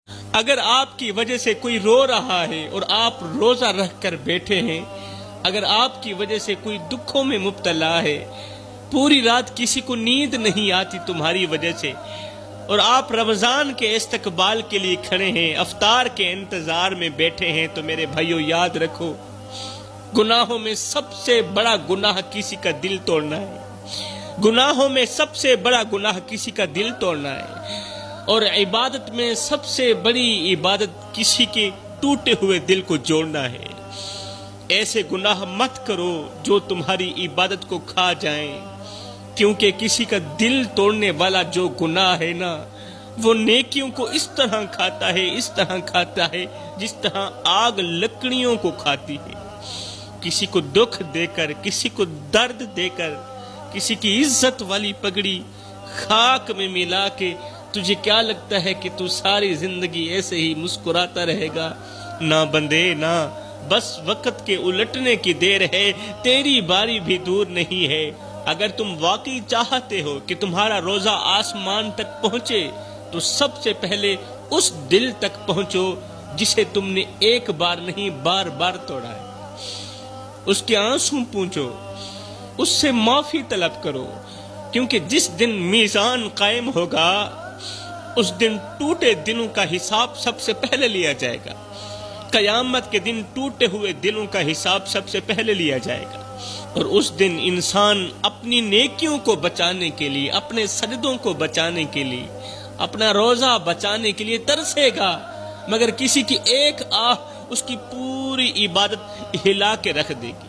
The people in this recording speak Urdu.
اگر آپ کی وجہ سے کوئی رو رہا ہے اور آپ روزہ رکھ کر بیٹھے ہیں، اگر آپ کی وجہ سے کوئی دکھوں میں مبتلا ہے، پوری رات کسی کو نیند نہیں آتی تمہاری وجہ سے، اور آپ رمضان کے استقبال کے لیے کھڑے ہیں، افطار کے انتظار میں بیٹھے ہیں، تو میرے بھائیو یاد رکھو، گناہوں میں سب سے بڑا گناہ کسی کا دل توڑنا ہے۔ گناہوں میں سب سے بڑا گناہ کسی کا دل توڑنا ہے، اور عبادت میں سب سے بڑی عبادت کسی کے ٹوٹے ہوئے دل کو جوڑنا ہے۔ ایسے گناہ مت کرو جو تمہاری عبادت کو کھا جائیں، کیونکہ کسی کا دل توڑنے والا جو گناہ ہے نا، وہ نیکیوں کو اس طرح کھاتا ہے، اس طرح کھاتا ہے جس طرح آگ لکڑیوں کو کھاتی ہے۔ کسی کو دکھ دے کر، کسی کو درد دے کر، کسی کی عزت والی پگڑی خاک میں ملا کے تجھے کیا لگتا ہے کہ تو ساری زندگی ایسے ہی مسکراتا رہے گا؟ نہ بندے نہ، بس وقت کے الٹنے کی دیر ہے، تیری باری بھی دور نہیں ہے۔ اگر تم واقعی چاہتے ہو کہ تمہارا روزہ آسمان تک پہنچے تو سب سے پہلے اس دل تک پہنچو جسے تم نے ایک بار نہیں بار بار توڑا ہے۔ اس کے آنسو پوچھو، اس سے معافی طلب کرو، کیونکہ جس دن میزان قائم ہوگا اس دن ٹوٹے دلوں کا حساب سب سے پہلے لیا جائے گا۔ قیامت کے دن ٹوٹے ہوئے دلوں کا حساب سب سے پہلے لیا جائے گا، اور اس دن انسان اپنی نیکیوں کو بچانے کے لیے، اپنے سجدوں کو بچانے کے لیے، اپنا روزہ بچانے کے لیے ترسے گا، مگر کسی کی ایک آہ اس کی پوری عبادت ہلا کے رکھ دے گی۔